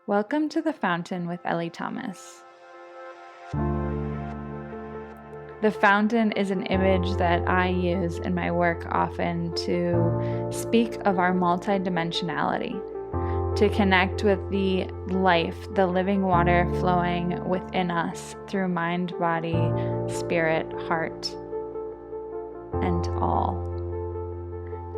Welcome to The Fountain with Ellie Thomas. The fountain is an image that I use in my work often to speak of our multidimensionality, to connect with the life, the living water flowing within us through mind, body, spirit, heart, and all.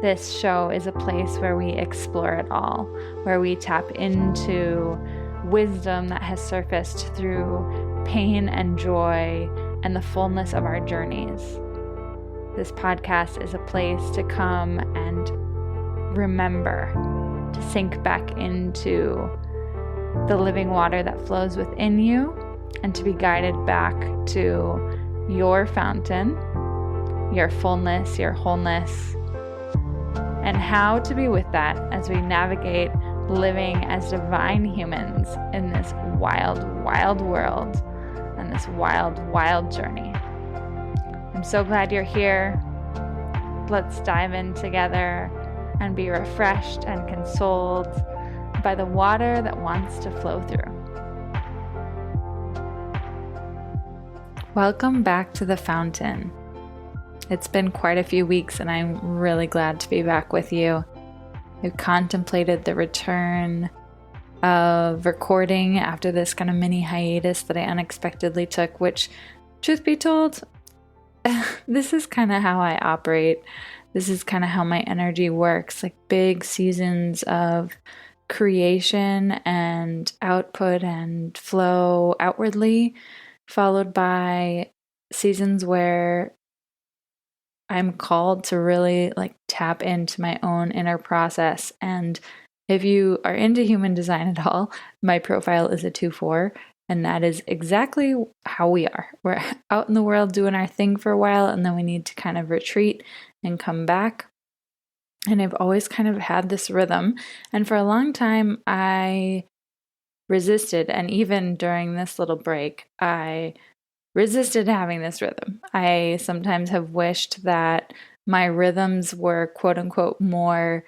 This show is a place where we explore it all, where we tap into wisdom that has surfaced through pain and joy and the fullness of our journeys. This podcast is a place to come and remember, to sink back into the living water that flows within you and to be guided back to your fountain, your fullness, your wholeness, and how to be with that as we navigate living as divine humans in this wild, wild world and this wild, wild journey. I'm so glad you're here. Let's dive in together and be refreshed and consoled by the water that wants to flow through. Welcome back to the fountain. It's been quite a few weeks and I'm really glad to be back with you. I've contemplated the return of recording after this kind of mini hiatus that I unexpectedly took, which, truth be told, this is kind of how I operate. This is kind of how my energy works, like big seasons of creation and output and flow outwardly, followed by seasons where I'm called to really tap into my own inner process. And if you are into human design at all, my profile is a 2-4, and that is exactly how we are. We're out in the world doing our thing for a while, and then we need to kind of retreat and come back. And I've always kind of had this rhythm. And for a long time, I resisted. And even during this little break, I resisted having this rhythm. I sometimes have wished that my rhythms were quote unquote more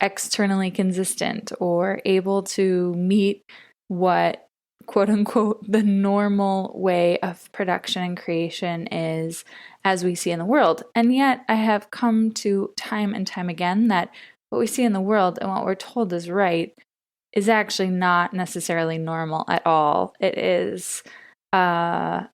externally consistent or able to meet what quote unquote the normal way of production and creation is as we see in the world. And yet I have come to time and time again that what we see in the world and what we're told is right is actually not necessarily normal at all. It is a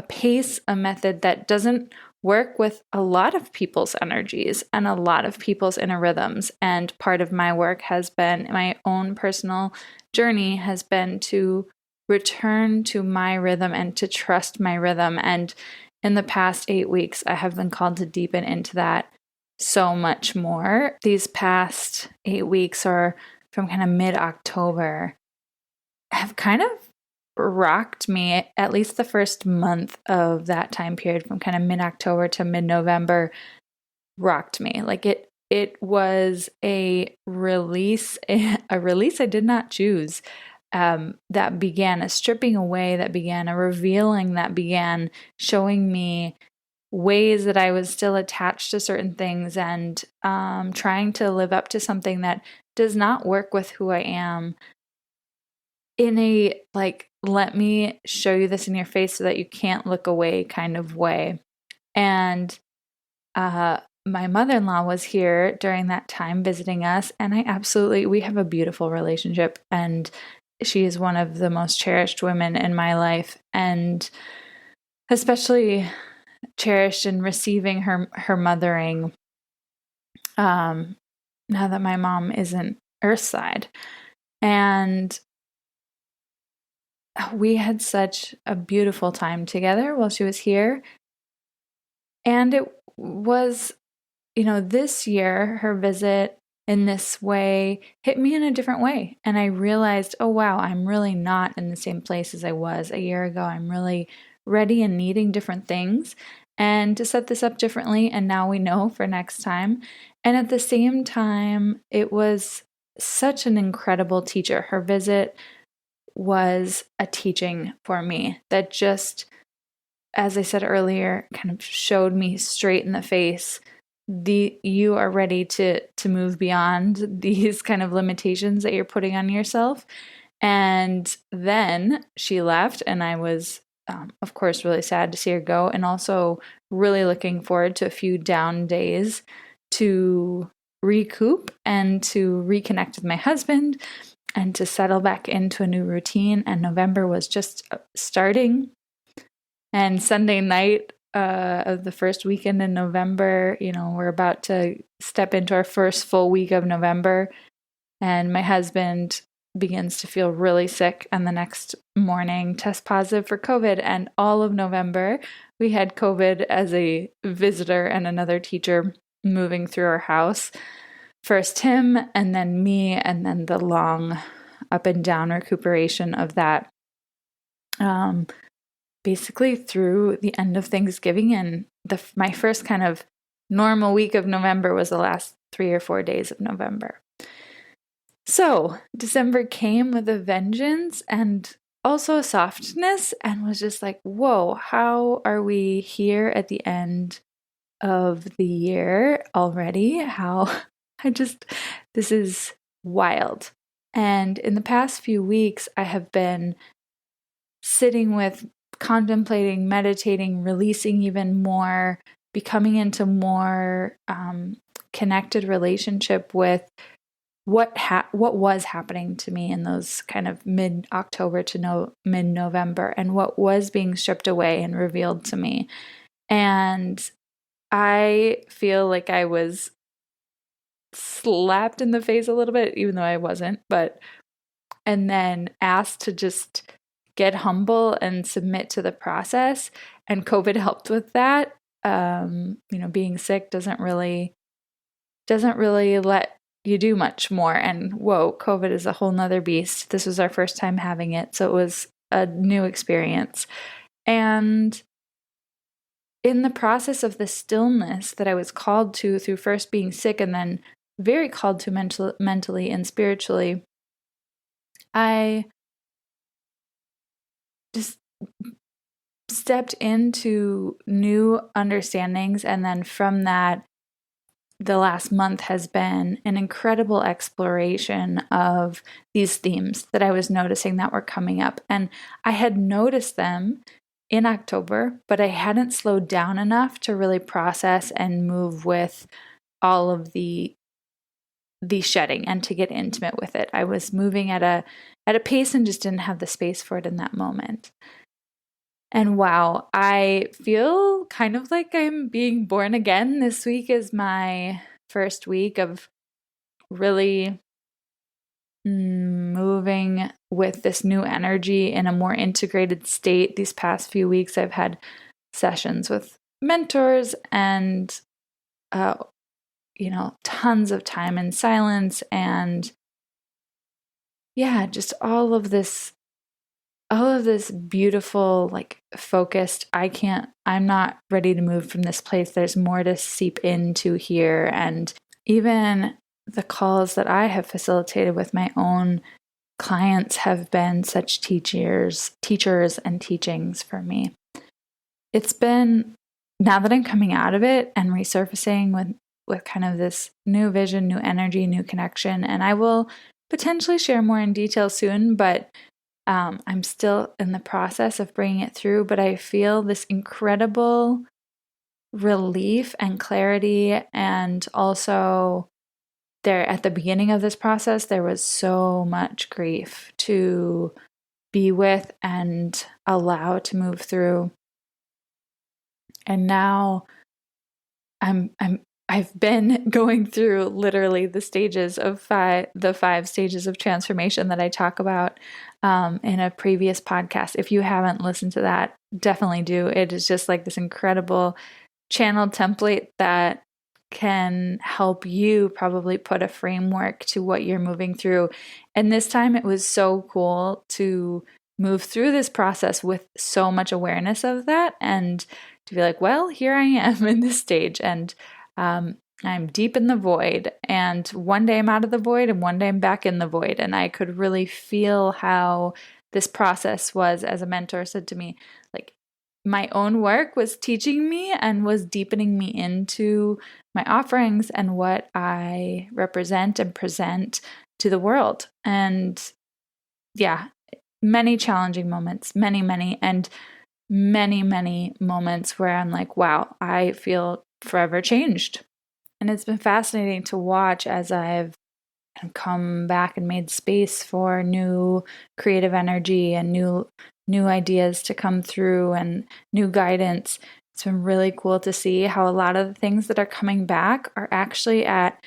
pace, a method that doesn't work with a lot of people's energies and a lot of people's inner rhythms. And part of my work has been, my own personal journey has been to return to my rhythm and to trust my rhythm. And in the past 8 weeks, I have been called to deepen into that so much more. These past 8 weeks, or from kind of mid-October, have kind of rocked me. At least the first month of that time period, from kind of mid-October to mid-November, rocked me. It was a release I did not choose. That began a stripping away, that began a revealing, that began showing me ways that I was still attached to certain things and trying to live up to something that does not work with who I am, in a let me show you this in your face so that you can't look away kind of way. And my mother-in-law was here during that time visiting us, and we have a beautiful relationship, and she is one of the most cherished women in my life, and especially cherished in receiving her mothering now that my mom isn't earthside. And we had such a beautiful time together while she was here. And it was, this year, her visit in this way hit me in a different way. And I realized, oh, wow, I'm really not in the same place as I was a year ago. I'm really ready and needing different things and to set this up differently. And now we know for next time. And at the same time, it was such an incredible teacher. Her visit was a teaching for me that just, as I said earlier, kind of showed me straight in the face, you are ready to move beyond these kind of limitations that you're putting on yourself. And then she left, and I was, of course, really sad to see her go, and also really looking forward to a few down days to recoup and to reconnect with my husband and to settle back into a new routine. And November was just starting. And Sunday night of the first weekend in November, we're about to step into our first full week of November. And my husband begins to feel really sick, and the next morning test positive for COVID. And all of November, we had COVID as a visitor and another teacher moving through our house. First him, and then me, and then the long up and down recuperation of that. Basically through the end of Thanksgiving, and my first kind of normal week of November was the last 3 or 4 days of November. So December came with a vengeance and also a softness, and was just like, whoa, how are we here at the end of the year already? This is wild. And in the past few weeks, I have been sitting with, contemplating, meditating, releasing even more, becoming into more connected relationship with what was happening to me in those kind of mid-October to mid-November, and what was being stripped away and revealed to me. And I feel like I was slapped in the face a little bit, even though I wasn't, and then asked to just get humble and submit to the process. And COVID helped with that. Being sick doesn't really let you do much more. And whoa, COVID is a whole nother beast. This was our first time having it, so it was a new experience. And in the process of the stillness that I was called to through first being sick, and then very called to mentally and spiritually, I just stepped into new understandings. And then from that, the last month has been an incredible exploration of these themes that I was noticing that were coming up. And I had noticed them in October, but I hadn't slowed down enough to really process and move with all of the shedding and to get intimate with it. I was moving at a pace and just didn't have the space for it in that moment. And wow, I feel kind of like I'm being born again. This week is my first week of really moving with this new energy in a more integrated state. These past few weeks, I've had sessions with mentors and, tons of time in silence, and just all of this beautiful, like, focused, I'm not ready to move from this place. There's more to seep into here. And even the calls that I have facilitated with my own clients have been such teachers and teachings for me. It's been, now that I'm coming out of it and resurfacing with kind of this new vision, new energy, new connection, and I will potentially share more in detail soon, but I'm still in the process of bringing it through, but I feel this incredible relief and clarity. And also, there at the beginning of this process, there was so much grief to be with and allow to move through. And now I've been going through literally the five stages of transformation that I talk about in a previous podcast. If you haven't listened to that, definitely do. It is just like this incredible channel template that can help you probably put a framework to what you're moving through. And this time it was so cool to move through this process with so much awareness of that, and to be like, well, here I am in this stage, and I'm deep in the void, and one day I'm out of the void and one day I'm back in the void. And I could really feel how this process was, as a mentor said to me, like, my own work was teaching me and was deepening me into my offerings and what I represent and present to the world. And many challenging moments, many moments where I'm like, wow, I feel forever changed. And it's been fascinating to watch as I've come back and made space for new creative energy and new ideas to come through and new guidance. It's been really cool to see how a lot of the things that are coming back are actually at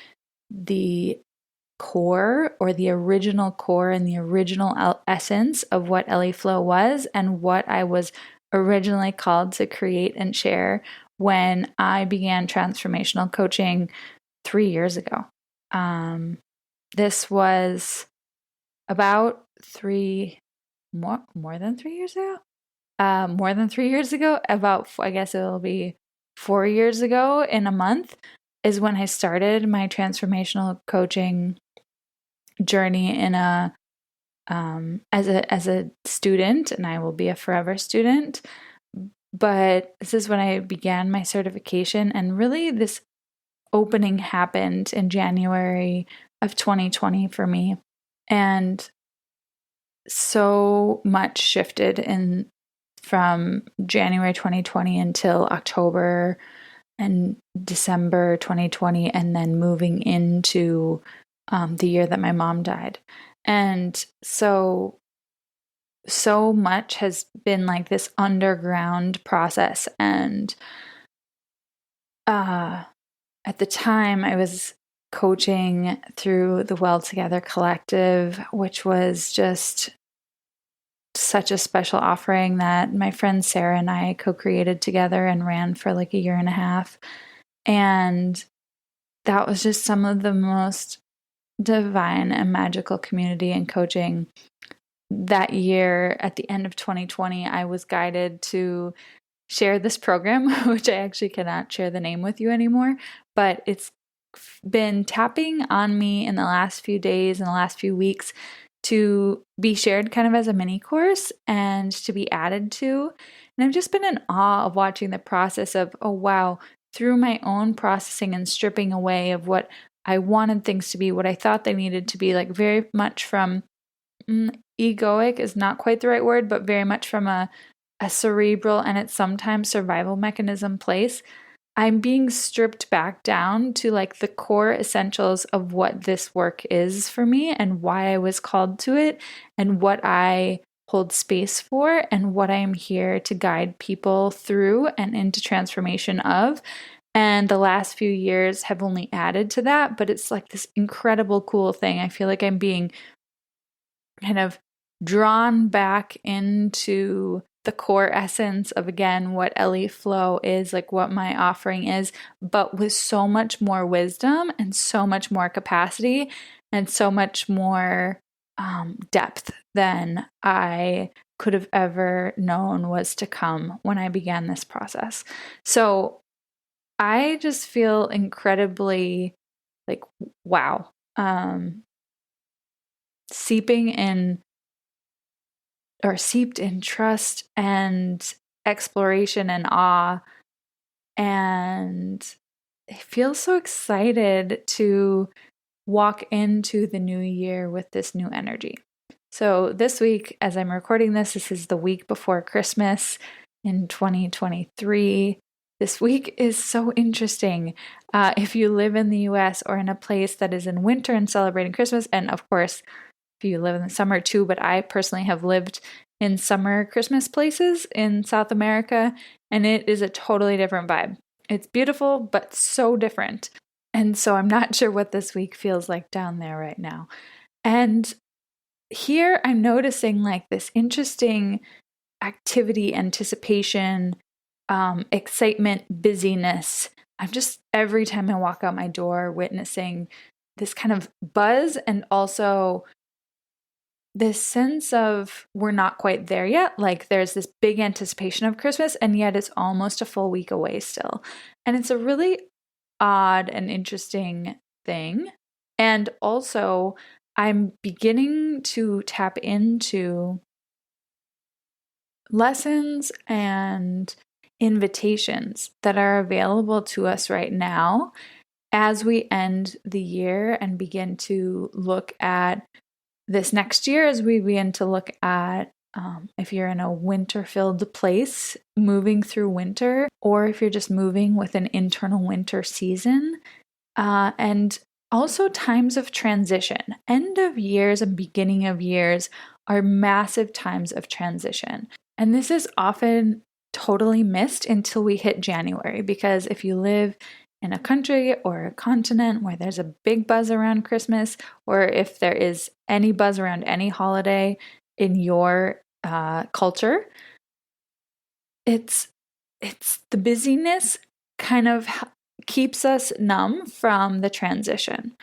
the core, or the original core and the original essence of what Ellie Flow was and what I was originally called to create and share when I began transformational coaching 3 years ago. This was about more than 3 years ago. More than 3 years ago, about, I guess it'll be 4 years ago in a month, is when I started my transformational coaching journey in as a student, and I will be a forever student. But this is when I began my certification, and really this opening happened in January of 2020 for me. And so much shifted from January 2020 until October and December 2020, and then moving into the year that my mom died. And so much has been like this underground process. And at the time, I was coaching through the Well Together Collective, which was just such a special offering that my friend Sarah and I co-created together and ran for like a year and a half. And that was just some of the most divine and magical community and coaching. That year, at the end of 2020, I was guided to share this program, which I actually cannot share the name with you anymore, but it's been tapping on me in the last few days and the last few weeks to be shared kind of as a mini course and to be added to. And I've just been in awe of watching the process of, oh wow, through my own processing and stripping away of what I wanted things to be, what I thought they needed to be, like very much from egoic is not quite the right word, but very much from a cerebral and at sometimes survival mechanism place. I'm being stripped back down to like the core essentials of what this work is for me and why I was called to it and what I hold space for and what I am here to guide people through and into transformation of. And the last few years have only added to that, but it's like this incredible, cool thing. I feel like I'm being kind of drawn back into the core essence of, again, what Ellie Flow is, like what my offering is, but with so much more wisdom and so much more capacity and so much more depth than I could have ever known was to come when I began this process. So I just feel incredibly like, wow, seeped in trust and exploration and awe. And I feel so excited to walk into the new year with this new energy. So this week, as I'm recording this is the week before Christmas in 2023. This week is so interesting. If you live in the US or in a place that is in winter and celebrating Christmas, and of course, if you live in the summer too, but I personally have lived in summer Christmas places in South America, and it is a totally different vibe. It's beautiful, but so different. And so I'm not sure what this week feels like down there right now. And here I'm noticing like this interesting activity, anticipation, excitement, busyness. I'm just, every time I walk out my door, witnessing this kind of buzz and also this sense of we're not quite there yet. Like there's this big anticipation of Christmas, and yet it's almost a full week away still. And it's a really odd and interesting thing. And also, I'm beginning to tap into lessons and invitations that are available to us right now as we end the year and begin to look at this next year, as we begin to look at if you're in a winter-filled place, moving through winter, or if you're just moving with an internal winter season, and also times of transition. End of years and beginning of years are massive times of transition. And this is often totally missed until we hit January, because if you live in a country or a continent where there's a big buzz around Christmas, or if there is any buzz around any holiday in your culture, it's the busyness kind of keeps us numb from the transition,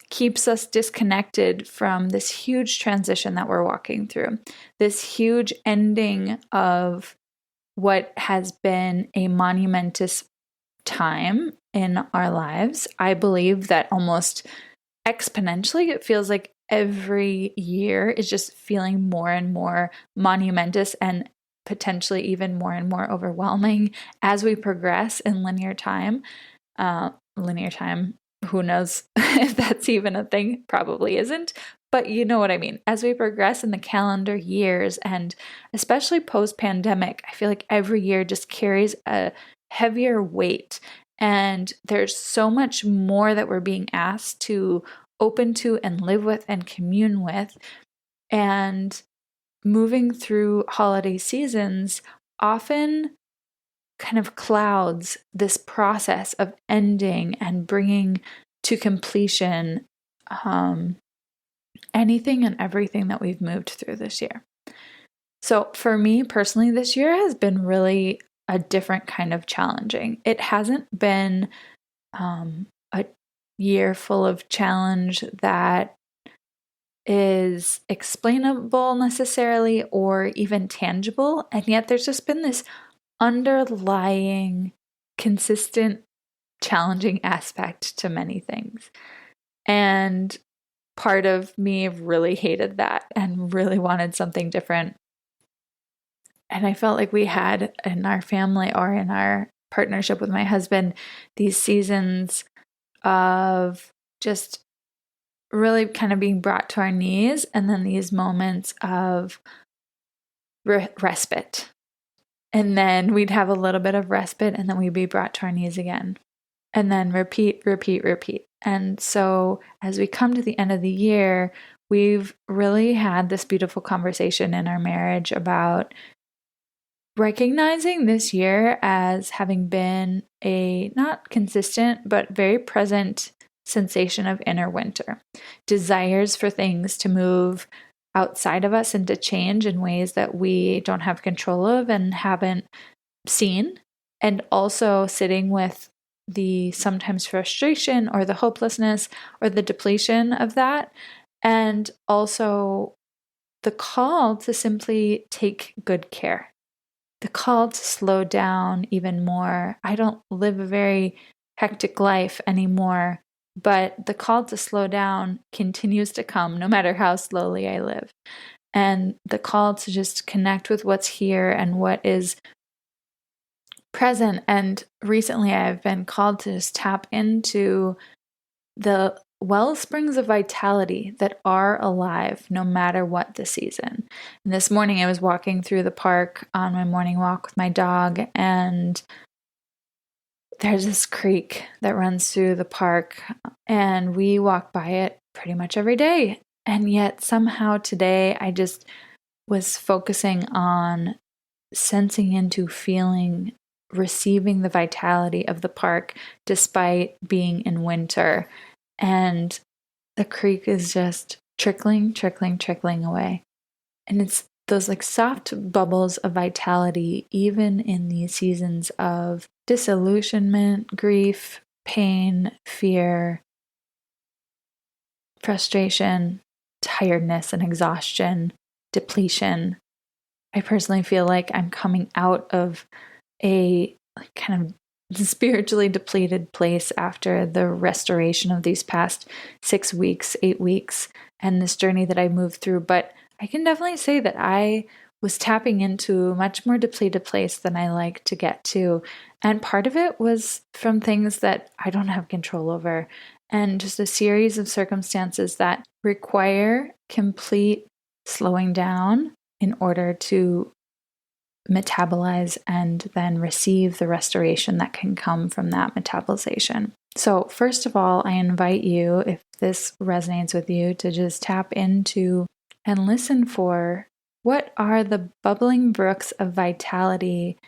keeps us disconnected from this huge transition that we're walking through, this huge ending of what has been a monumentous time in our lives. I believe that almost exponentially, it feels like every year is just feeling more and more monumentous and potentially even more and more overwhelming as we progress in linear time. Who knows if that's even a thing? Probably isn't. But you know what I mean. As we progress in the calendar years, and especially post-pandemic, I feel like every year just carries a heavier weight. And there's so much more that we're being asked to open to and live with and commune with. And moving through holiday seasons often kind of clouds this process of ending and bringing to completion anything and everything that we've moved through this year. So for me personally, this year has been really a different kind of challenging. It hasn't been a year full of challenge that is explainable necessarily or even tangible, and yet there's just been this underlying, consistent, challenging aspect to many things. And part of me really hated that and really wanted something different. And I felt like we had in our family or in our partnership with my husband these seasons of just really kind of being brought to our knees, and then these moments of respite. And then we'd have a little bit of respite, and then we'd be brought to our knees again. And then repeat. And so as we come to the end of the year, we've really had this beautiful conversation in our marriage about recognizing this year as having been a not consistent, but very present sensation of inner winter. Desires for things to move outside of us and to change in ways that we don't have control of and haven't seen. And also sitting with the sometimes frustration or the hopelessness or the depletion of that. And also the call to simply take good care. The call to slow down even more. I don't live a very hectic life anymore, but the call to slow down continues to come no matter how slowly I live. And the call to just connect with what's here and what is present. And recently I've been called to just tap into the wellsprings of vitality that are alive no matter what the season. And this morning I was walking through the park on my morning walk with my dog, and there's this creek that runs through the park, and we walk by it pretty much every day. And yet somehow today I just was focusing on sensing into feeling, receiving the vitality of the park despite being in winter. And the creek is just trickling away. And it's those like soft bubbles of vitality, even in these seasons of disillusionment, grief, pain, fear, frustration, tiredness and exhaustion, depletion. I personally feel like I'm coming out of a kind of spiritually depleted place after the restoration of these past 6 weeks, 8 weeks, and this journey that I moved through. But I can definitely say that I was tapping into a much more depleted place than I like to get to. And part of it was from things that I don't have control over. and just a series of circumstances that require complete slowing down in order to metabolize and then receive the restoration that can come from that metabolization. So first of all, I invite you, if this resonates with you, to just tap into and listen for what are the bubbling brooks of vitality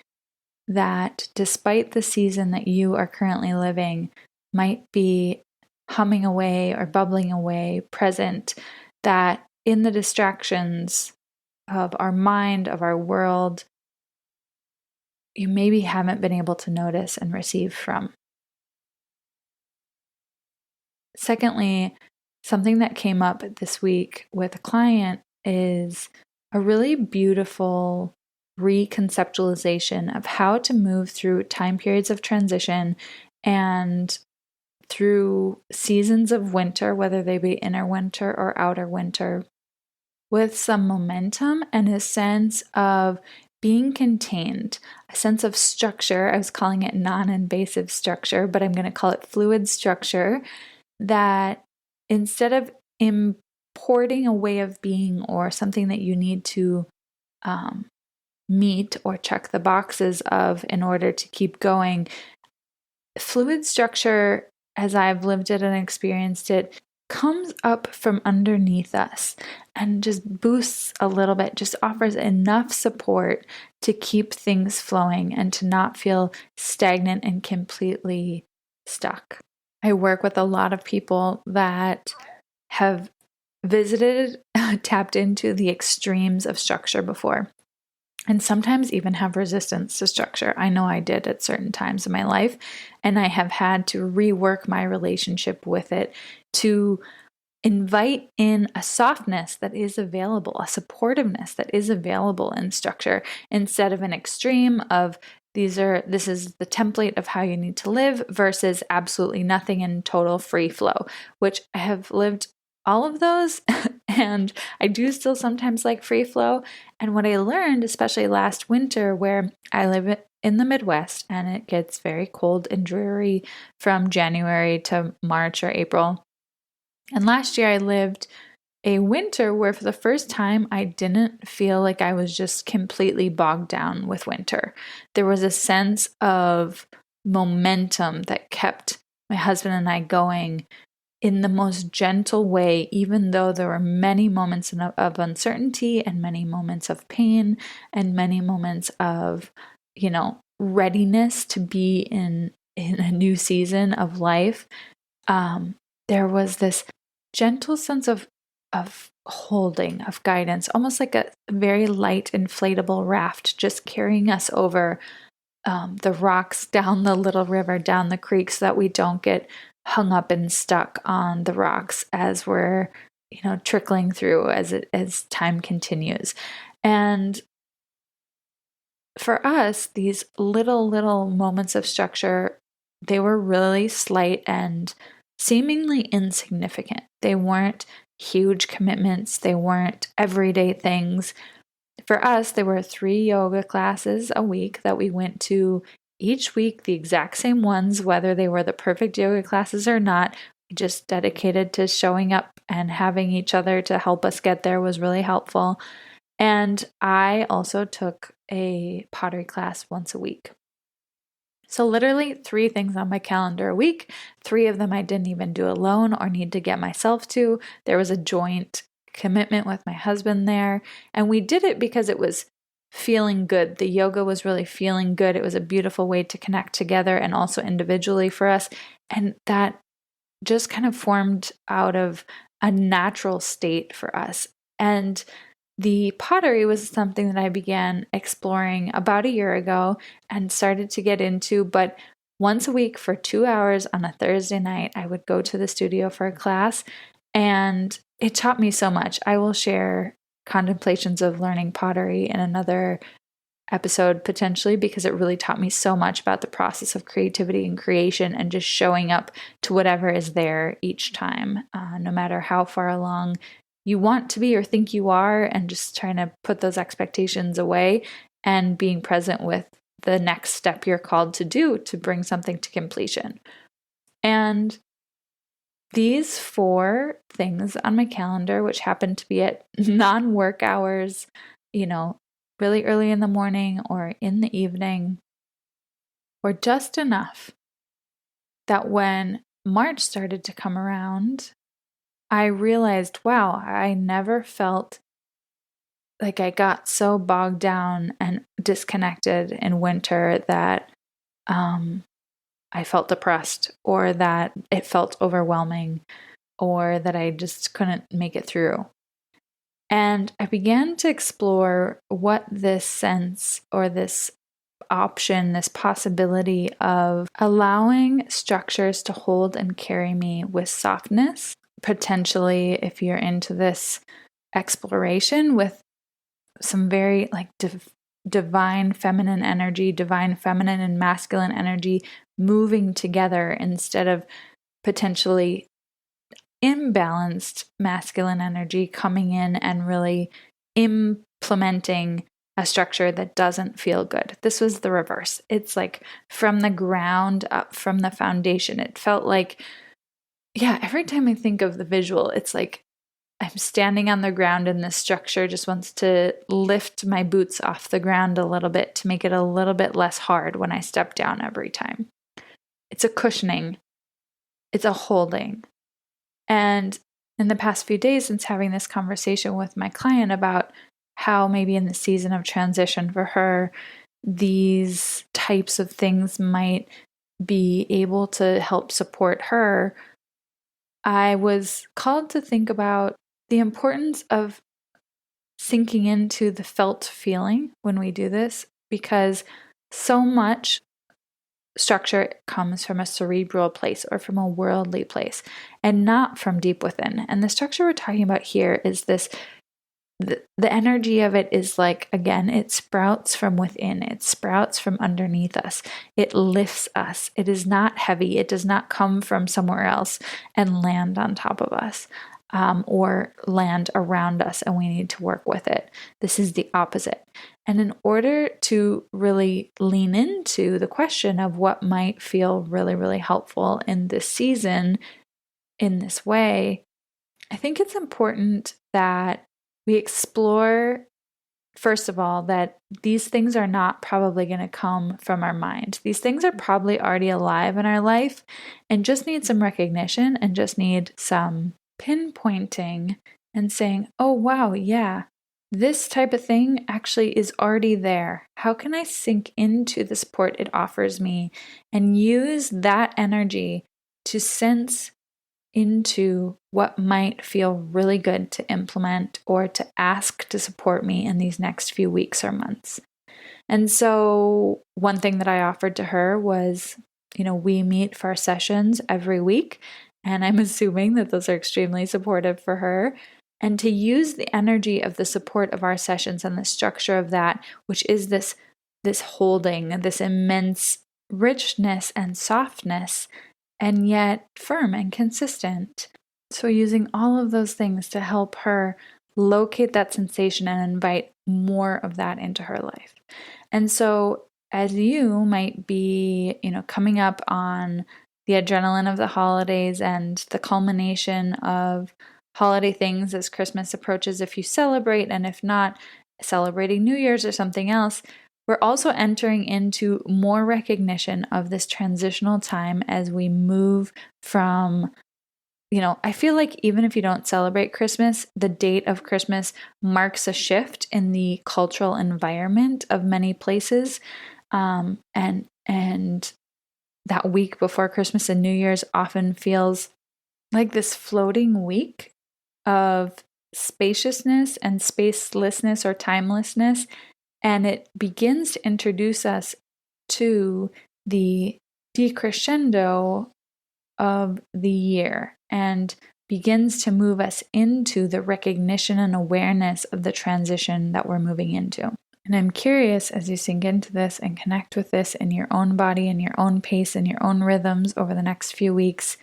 that, despite the season that you are currently living, might be humming away or bubbling away, present, that in the distractions of our mind, of our world, you maybe haven't been able to notice and receive from. Secondly, something that came up this week with a client is a really beautiful reconceptualization of how to move through time periods of transition and through seasons of winter, whether they be inner winter or outer winter, with some momentum and a sense of being contained, a sense of structure. I was calling it non-invasive structure, but I'm going to call it fluid structure, that instead of importing a way of being or something that you need to meet or check the boxes of in order to keep going, fluid structure, as I've lived it and experienced it, comes up from underneath us and just boosts a little bit, just offers enough support to keep things flowing and to not feel stagnant and completely stuck. I work with a lot of people that have visited, tapped into the extremes of structure before, and sometimes even have resistance to structure. I know I did at certain times in my life, and I have had to rework my relationship with it to invite in a softness that is available, a supportiveness that is available in structure, instead of an extreme of this is the template of how you need to live versus absolutely nothing and total free flow, which I have lived all of those and I do still sometimes like free flow. And what I learned, especially last winter, where I live in the Midwest and it gets very cold and dreary from January to March or April. And last year I lived a winter where for the first time I didn't feel like I was just completely bogged down with winter. There was a sense of momentum that kept my husband and I going in the most gentle way, even though there were many moments of uncertainty and many moments of pain and many moments of, readiness to be in a new season of life. There was this gentle sense of holding, of guidance, almost like a very light inflatable raft just carrying us over the rocks, down the little river, down the creek, so that we don't get hung up and stuck on the rocks as we're trickling through as time continues. And for us, these little moments of structure, they were really slight and seemingly insignificant. They weren't huge commitments. They weren't everyday things. For us, there were 3 yoga classes a week that we went to each week, the exact same ones, whether they were the perfect yoga classes or not. We just dedicated to showing up, and having each other to help us get there was really helpful. And I also took a pottery class once a week. So literally 3 things on my calendar a week. 3 of them I didn't even do alone or need to get myself to. There was a joint commitment with my husband there. And we did it because it was feeling good. The yoga was really feeling good. It was a beautiful way to connect together and also individually for us. And that just kind of formed out of a natural state for us. And the pottery was something that I began exploring about a year ago and started to get into, but once a week for 2 hours on a Thursday night, I would go to the studio for a class, and it taught me so much. I will share contemplations of learning pottery in another episode potentially, because it really taught me so much about the process of creativity and creation and just showing up to whatever is there each time, no matter how far along you want to be or think you are, and just trying to put those expectations away and being present with the next step you're called to do to bring something to completion. And these 4 things on my calendar, which happen to be at non-work hours, really early in the morning or in the evening, were just enough that when March started to come around, I realized, wow, I never felt like I got so bogged down and disconnected in winter that I felt depressed, or that it felt overwhelming, or that I just couldn't make it through. And I began to explore what this sense or this option, this possibility of allowing structures to hold and carry me with softness, potentially, if you're into this exploration, with some very divine feminine energy, divine feminine and masculine energy moving together instead of potentially imbalanced masculine energy coming in and really implementing a structure that doesn't feel good. This was the reverse. It's like from the ground up, from the foundation. It felt like, every time I think of the visual, it's like I'm standing on the ground and this structure just wants to lift my boots off the ground a little bit to make it a little bit less hard when I step down every time. It's a cushioning. It's a holding. And in the past few days, since having this conversation with my client about how maybe in the season of transition for her, these types of things might be able to help support her, I was called to think about the importance of sinking into the felt feeling when we do this, because so much structure comes from a cerebral place or from a worldly place and not from deep within. And the structure we're talking about here is this, the energy of it is like, again, it sprouts from within. It sprouts from underneath us. It lifts us. It is not heavy. It does not come from somewhere else and land on top of us. Or land around us, and we need to work with it. This is the opposite. And in order to really lean into the question of what might feel really, really helpful in this season, in this way, I think it's important that we explore, first of all, that these things are not probably going to come from our mind. These things are probably already alive in our life and just need some recognition and just need some pinpointing and saying, oh, wow, yeah, this type of thing actually is already there. How can I sink into the support it offers me and use that energy to sense into what might feel really good to implement or to ask to support me in these next few weeks or months? And so one thing that I offered to her was, we meet for our sessions every week. And I'm assuming that those are extremely supportive for her. And to use the energy of the support of our sessions and the structure of that, which is this holding, this immense richness and softness, and yet firm and consistent. So using all of those things to help her locate that sensation and invite more of that into her life. And so as you might be, coming up on the adrenaline of the holidays and the culmination of holiday things as Christmas approaches, if you celebrate, and if not, celebrating New Year's or something else, we're also entering into more recognition of this transitional time as we move from, I feel like even if you don't celebrate Christmas, the date of Christmas marks a shift in the cultural environment of many places. And that week before Christmas and New Year's often feels like this floating week of spaciousness and spacelessness or timelessness. And it begins to introduce us to the decrescendo of the year and begins to move us into the recognition and awareness of the transition that we're moving into. And I'm curious, as you sink into this and connect with this in your own body, in your own pace, in your own rhythms over the next few weeks,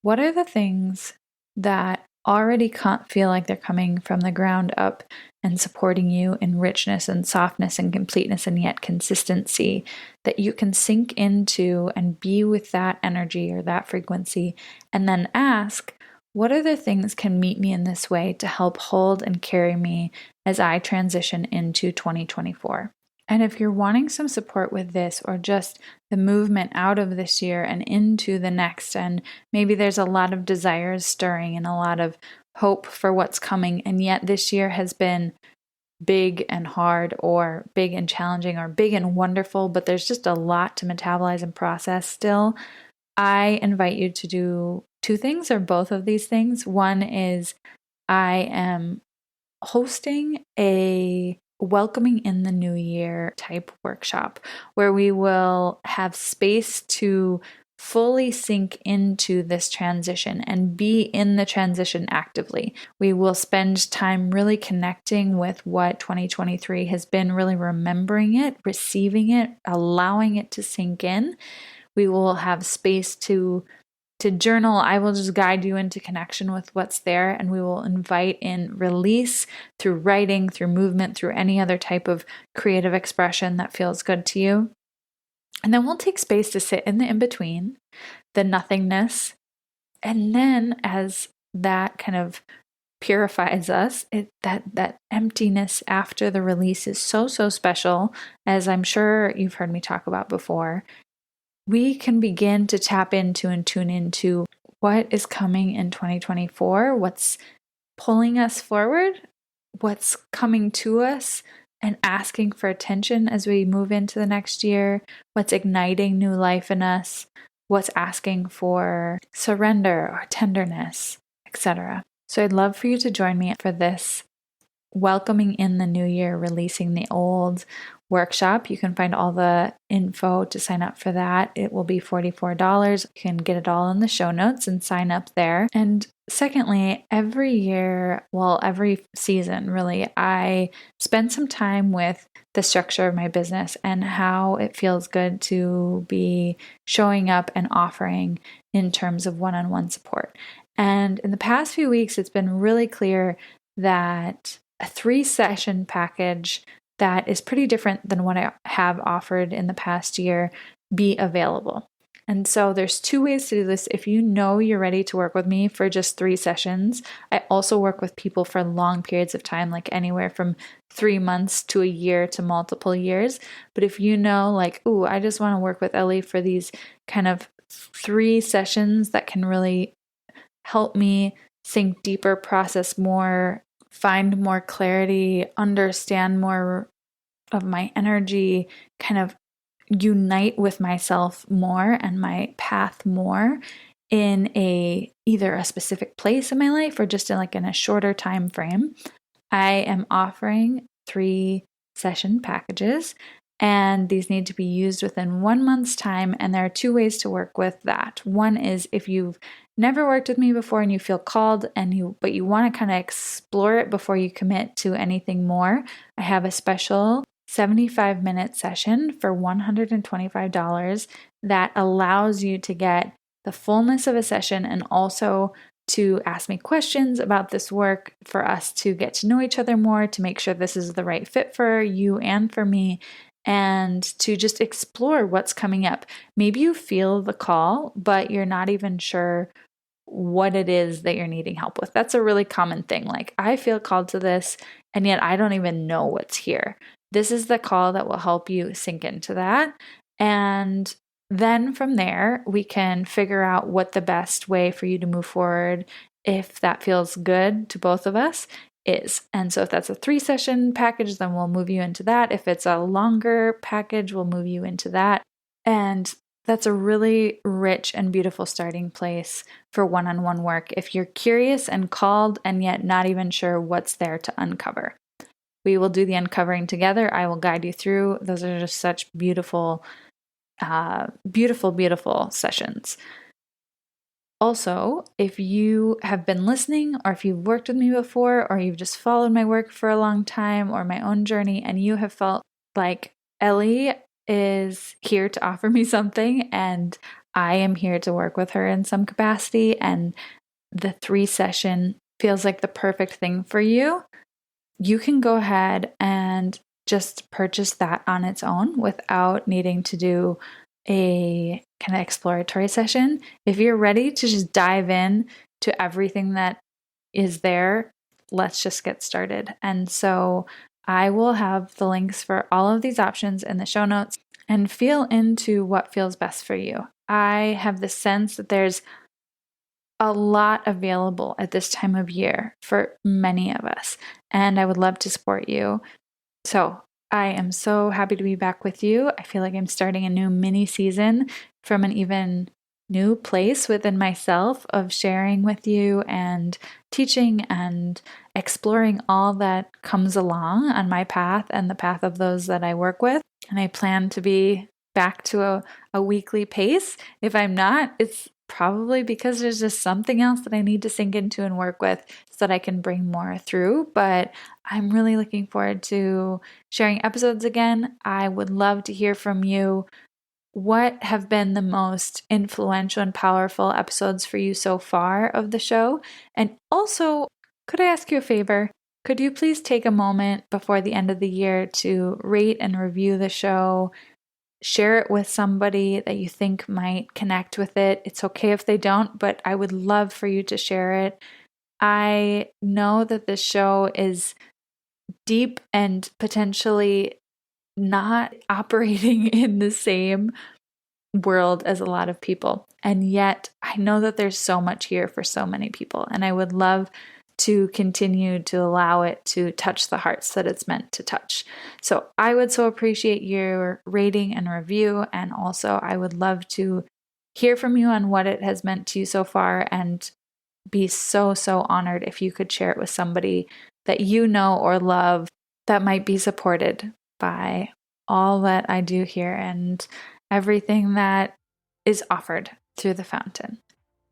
what are the things that already can't feel like they're coming from the ground up and supporting you in richness and softness and completeness and yet consistency, that you can sink into and be with that energy or that frequency, and then ask, what other things can meet me in this way to help hold and carry me as I transition into 2024? And if you're wanting some support with this, or just the movement out of this year and into the next, and maybe there's a lot of desires stirring and a lot of hope for what's coming, and yet this year has been big and hard, or big and challenging, or big and wonderful, but there's just a lot to metabolize and process still, I invite you to do two things, or both of these things. One is I am hosting a welcoming in the new year type workshop where we will have space to fully sink into this transition and be in the transition actively. We will spend time really connecting with what 2023 has been, really remembering it, receiving it, allowing it to sink in. We will have space to journal. I will just guide you into connection with what's there, and we will invite in release through writing, through movement, through any other type of creative expression that feels good to you. And then we'll take space to sit in the in-between, the nothingness. And then as that kind of purifies us, that emptiness after the release is so special, as I'm sure you've heard me talk about before. We can begin to tap into and tune into what is coming in 2024, what's pulling us forward, what's coming to us and asking for attention as we move into the next year, what's igniting new life in us, what's asking for surrender or tenderness, etc. So I'd love for you to join me for this welcoming in the new year, releasing the old workshop. You can find all the info to sign up for that. It will be $44. You can get it all in the show notes and sign up there. And secondly, every year, well, every season really, I spend some time with the structure of my business and how it feels good to be showing up and offering in terms of one-on-one support. And in the past few weeks, it's been really clear that a 3-session package that is pretty different than what I have offered in the past year be available. And so there's 2 ways to do this. If you know you're ready to work with me for just 3 sessions, I also work with people for long periods of time, like anywhere from 3 months to a year to multiple years. But if you know like, ooh, I just want to work with Ellie for these kind of 3 sessions that can really help me think deeper, process more, find more clarity, understand more of my energy, kind of unite with myself more and my path more in either a specific place in my life or just in a shorter time frame, I am offering 3-session packages, and these need to be used within 1 month's time. And there are 2 ways to work with that. One is if you've never worked with me before and you feel called but you want to kind of explore it before you commit to anything more, I have a special 75-minute session for $125 that allows you to get the fullness of a session and also to ask me questions about this work, for us to get to know each other more, to make sure this is the right fit for you and for me, and to just explore what's coming up. Maybe you feel the call, but you're not even sure what it is that you're needing help with. That's a really common thing. Like, I feel called to this, and yet I don't even know what's here. This is the call that will help you sink into that. And then from there, we can figure out what the best way for you to move forward, if that feels good to both of us, is. And so if that's a 3-session package, then we'll move you into that. If it's a longer package, we'll move you into that. And that's a really rich and beautiful starting place for one-on-one work if you're curious and called and yet not even sure what's there to uncover. We will do the uncovering together. I will guide you through. Those are just such beautiful, beautiful sessions. Also, if you have been listening, or if you've worked with me before, or you've just followed my work for a long time, or my own journey, and you have felt like Ellie is here to offer me something, and I am here to work with her in some capacity, and the 3-session feels like the perfect thing for you, you can go ahead and just purchase that on its own without needing to do a kind of exploratory session. If you're ready to just dive in to everything that is there, let's just get started. And so I will have the links for all of these options in the show notes, and feel into what feels best for you. I have the sense that there's a lot available at this time of year for many of us, and I would love to support you. So I am so happy to be back with you. I feel like I'm starting a new mini season from an even new place within myself of sharing with you and teaching and exploring all that comes along on my path and the path of those that I work with. And I plan to be back to a weekly pace. If I'm not, it's probably because there's just something else that I need to sink into and work with so that I can bring more through. But I'm really looking forward to sharing episodes again. I would love to hear from you. What have been the most influential and powerful episodes for you so far of the show? And also, could I ask you a favor? Could you please take a moment before the end of the year to rate and review the show? Share it with somebody that you think might connect with it. It's okay if they don't, but I would love for you to share it. I know that this show is deep and potentially not operating in the same world as a lot of people. And yet I know that there's so much here for so many people. And I would love to continue to allow it to touch the hearts that it's meant to touch. So I would so appreciate your rating and review. And also I would love to hear from you on what it has meant to you so far, and be so honored if you could share it with somebody that you know or love that might be supported by all that I do here and everything that is offered through the fountain.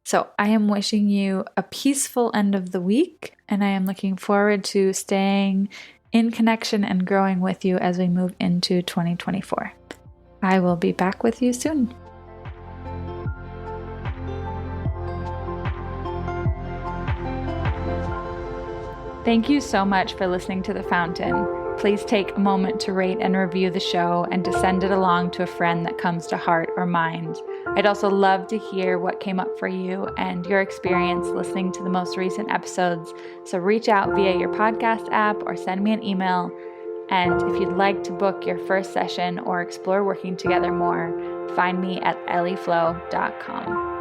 So I am wishing you a peaceful end of the week, and I am looking forward to staying in connection and growing with you as we move into 2024. I will be back with you soon. Thank you so much for listening to The Fountain. Please take a moment to rate and review the show and to send it along to a friend that comes to heart or mind. I'd also love to hear what came up for you and your experience listening to the most recent episodes. So reach out via your podcast app or send me an email. And if you'd like to book your first session or explore working together more, find me at ellieflow.com.